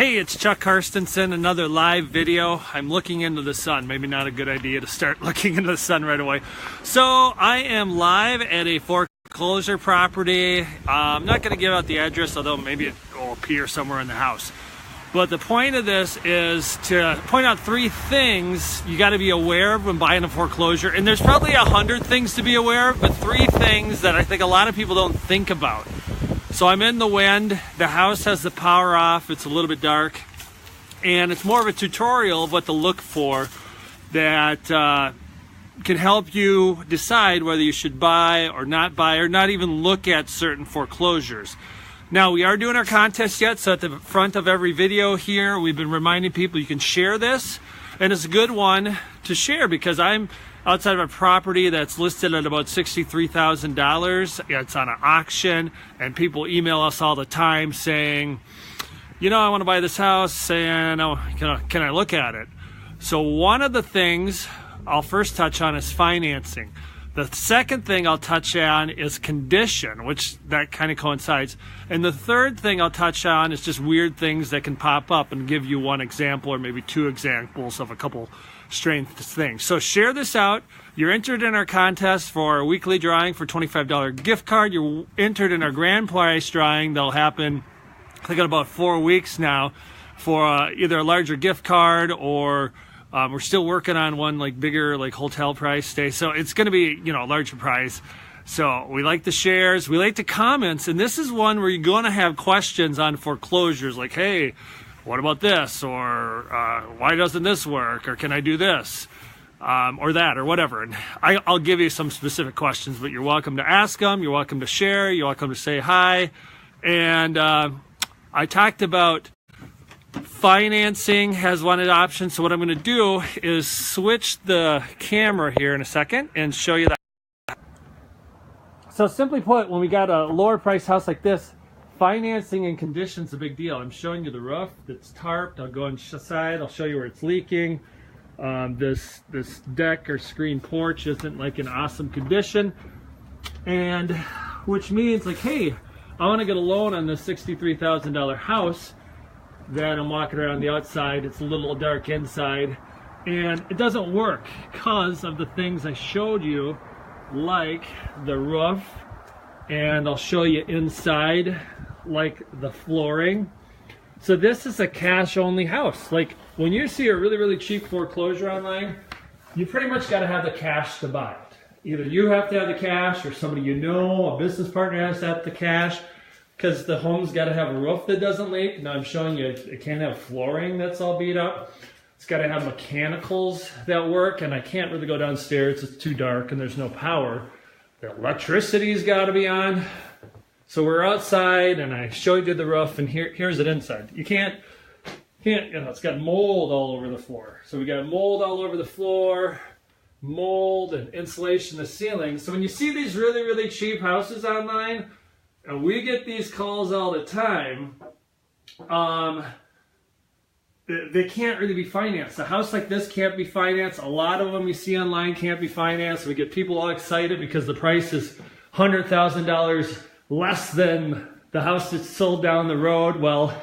Hey, it's Chuck Carstensen, another live video. I'm looking into the sun. Maybe not a good idea to start looking into the sun right away. So I am live at a foreclosure property. I'm not going to give out the address, although maybe it will appear somewhere in the house. But the point of this is to point out 3 things you got to be aware of when buying a foreclosure. And there's probably 100 things to be aware of, but 3 things that I think a lot of people don't think about. So I'm in the wind, the house has the power off, it's a little bit dark, and it's more of a tutorial of what to look for that can help you decide whether you should buy, or not even look at certain foreclosures. Now, we are doing our contest yet, so at the front of every video here, we've been reminding people you can share this, and it's a good one to share because I'm outside of a property that's listed at about $63,000. It's on an auction, and people email us all the time saying, you know, I want to buy this house, and can I look at it? So one of the things I'll first touch on is financing. The second thing I'll touch on is condition, which that kind of coincides. And the third thing I'll touch on is just weird things that can pop up, and give you one example or maybe 2 examples of a couple strange things. So share this out. You're entered in our contest for a weekly drawing for $25 gift card. You're entered in our grand prize drawing that'll happen, I think, in about 4 weeks now, for either a larger gift card or we're still working on one like bigger, like hotel price stay. So it's going to be, you know, a larger prize. So we like the shares, we like the comments, and this is one where you're going to have questions on foreclosures, like, hey, what about this? Or why doesn't this work? Or can I do this? Or that, or whatever. And I'll give you some specific questions, but you're welcome to ask them. You're welcome to share. You're welcome to say hi. And I talked about financing has one option. So what I'm going to do is switch the camera here in a second and show you that. So simply put, when we got a lower price house like this, financing and condition's a big deal. I'm showing you the roof that's tarped. I'll go inside. I'll show you where it's leaking. This deck or screen porch isn't like in awesome condition, and which means like, hey, I want to get a loan on this $63,000 house that I'm walking around the outside. It's a little dark inside, and it doesn't work because of the things I showed you, like the roof, and I'll show you inside, like the flooring. So this is a cash only house. Like when you see a really cheap foreclosure online, you pretty much got to have the cash to buy it. Either you have to have the cash, or somebody you know, a business partner has to have the cash, because the home's got to have a roof that doesn't leak. Now I'm showing you it can't have flooring that's all beat up. It's got to have mechanicals that work, and I can't really go downstairs. It's too dark and there's no power. The electricity's got to be on. So we're outside, and I showed you the roof, and here's it inside. You can't, you know, it's got mold all over the floor. So we got mold all over the floor, mold and insulation in the ceiling. So when you see these really cheap houses online, and we get these calls all the time, they can't really be financed. A house like this can't be financed. A lot of them you see online can't be financed. We get people all excited because the price is $100,000 less than the house that's sold down the road. Well,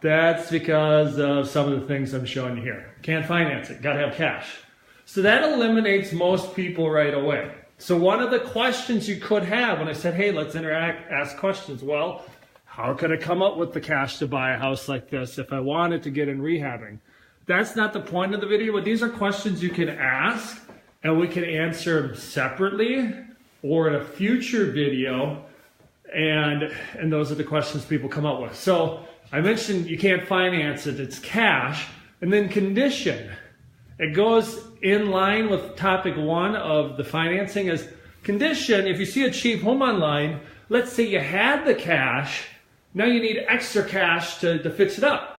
that's because of some of the things I'm showing you here. Can't finance it, gotta have cash. So that eliminates most people right away. So one of the questions you could have when I said, hey, let's interact, ask questions. Well, how could I come up with the cash to buy a house like this if I wanted to get in rehabbing? That's not the point of the video, but these are questions you can ask, and we can answer them separately or in a future video. And those are the questions people come up with. So I mentioned you can't finance it, it's cash. And then condition. It goes in line with topic 1 of the financing is condition. If you see a cheap home online, let's say you had the cash, now you need extra cash to fix it up.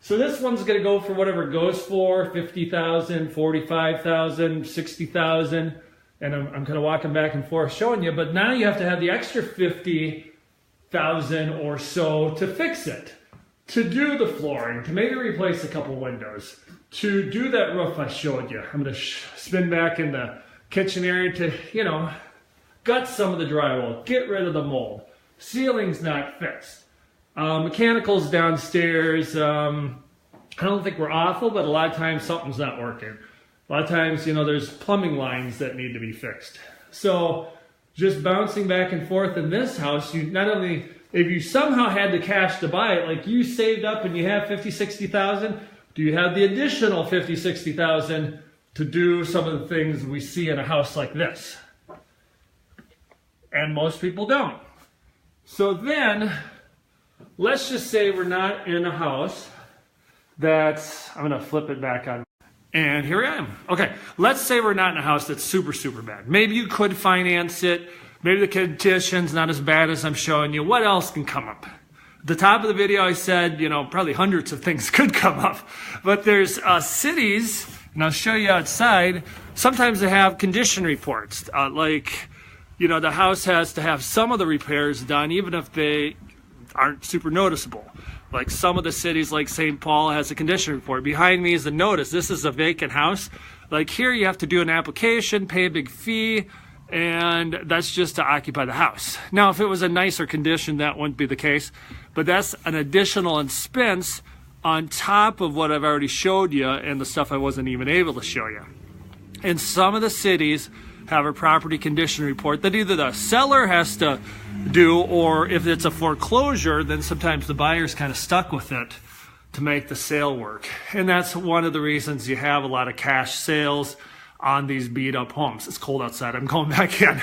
So this one's going to go for whatever it goes for, $50,000, $45,000, $60,000. And I'm kind of walking back and forth showing you, but now you have to have the extra $50,000 or so to fix it, to do the flooring, to maybe replace a couple windows, to do that roof I showed you. I'm going to spin back in the kitchen area to, you know, gut some of the drywall, get rid of the mold. Ceiling's not fixed. Mechanicals downstairs, I don't think we're awful, but a lot of times something's not working. A lot of times, you know, there's plumbing lines that need to be fixed. So just bouncing back and forth in this house, you not only, if you somehow had the cash to buy it, like you saved up and you have 50, 60,000, do you have the additional 50, 60,000 to do some of the things we see in a house like this? And most people don't. So then, let's just say we're not in a house that's, I'm going to flip it back on. And here I am. Okay, let's say we're not in a house that's super, super bad. Maybe you could finance it. Maybe the condition's not as bad as I'm showing you. What else can come up? At the top of the video, I said, you know, probably hundreds of things could come up. But there's cities, and I'll show you outside, sometimes they have condition reports. Like, you know, the house has to have some of the repairs done, even if they aren't super noticeable. Like some of the cities, like St. Paul, has a condition report. Behind me is a notice. This is a vacant house. Like here, you have to do an application, pay a big fee, and that's just to occupy the house. Now, if it was a nicer condition, that wouldn't be the case. But that's an additional expense on top of what I've already showed you and the stuff I wasn't even able to show you. And some of the cities have a property condition report that either the seller has to do, or if it's a foreclosure, then sometimes the buyer's kind of stuck with it to make the sale work. And that's one of the reasons you have a lot of cash sales on these beat up homes. It's cold outside, I'm going back in.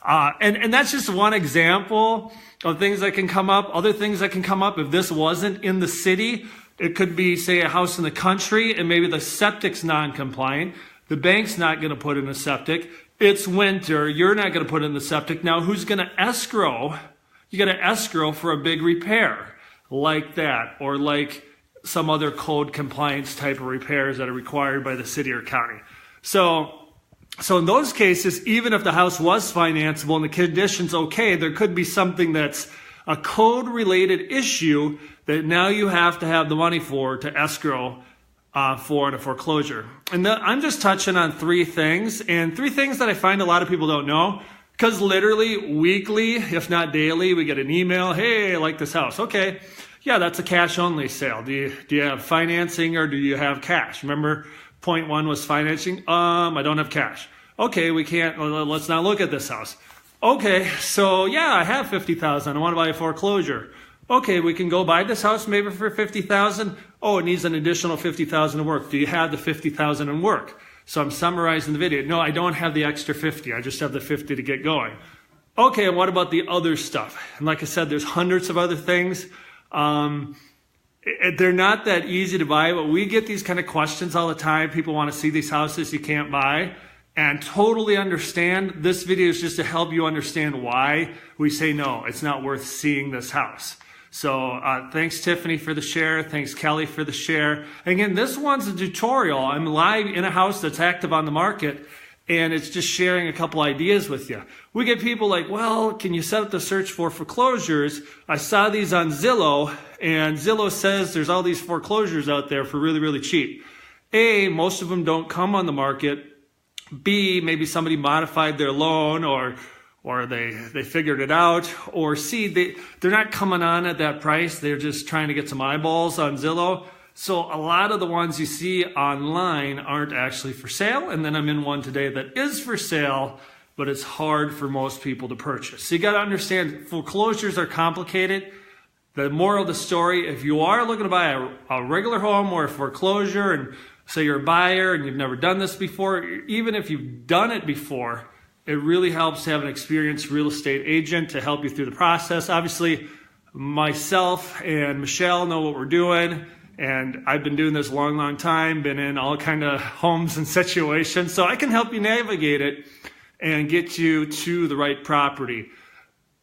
And that's just one example of things that can come up. Other things that can come up, if this wasn't in the city, it could be, say, a house in the country and maybe the septic's non-compliant. The bank's not going to put in a septic. It's winter, you're not going to put in the septic. Now, who's going to escrow? You got to escrow for a big repair like that, or like some other code compliance type of repairs that are required by the city or county. So in those cases, even if the house was financeable and the condition's okay, there could be something that's a code-related issue that now you have to have the money for to escrow for in a foreclosure. And I'm just touching on three things, and three things that I find a lot of people don't know, because literally weekly, if not daily, we get an email, hey, I like this house. Okay, yeah, that's a cash-only sale. Do you have financing or do you have cash? Remember, point one was financing. I don't have cash. Okay, we can't, let's not look at this house. Okay, so yeah, I have 50,000. I want to buy a foreclosure. Okay, we can go buy this house maybe for 50,000. Oh, it needs an additional 50,000 to work. Do you have the 50,000 in work? So I'm summarizing the video. No, I don't have the extra 50. I just have the 50 to get going. Okay, and what about the other stuff? And like I said, there's hundreds of other things. They're not that easy to buy, but we get these kind of questions all the time. People want to see these houses you can't buy. And totally understand. This video is just to help you understand why we say no, it's not worth seeing this house. So thanks Tiffany for the share. Thanks Kelly for the share. And again, this one's a tutorial. I'm live in a house that's active on the market, and it's just sharing a couple ideas with you. We get people like, well, can you set up the search for foreclosures? I saw these on Zillow, and Zillow says there's all these foreclosures out there for really, really cheap. A, most of them don't come on the market. B, maybe somebody modified their loan, or they figured it out. Or C, they're not coming on at that price. They're just trying to get some eyeballs on Zillow. So a lot of the ones you see online aren't actually for sale. And then I'm in one today that is for sale, but it's hard for most people to purchase. So you got to understand, foreclosures are complicated. The moral of the story, if you are looking to buy a regular home or a foreclosure, and say you're a buyer and you've never done this before, even if you've done it before, it really helps to have an experienced real estate agent to help you through the process. Obviously, myself and Michelle know what we're doing, and I've been doing this a long, long time, been in all kind of homes and situations, so I can help you navigate it and get you to the right property.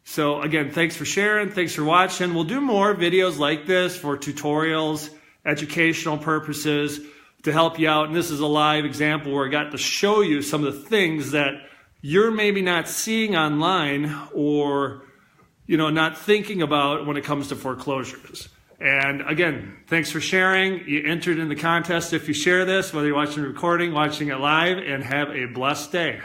So again, thanks for sharing, thanks for watching. We'll do more videos like this for tutorials, educational purposes, to help you out. And this is a live example where I got to show you some of the things that you're maybe not seeing online, or not thinking about when it comes to foreclosures. And again, thanks for sharing. You entered in the contest if you share this, whether you're watching the recording, watching it live, and have a blessed day.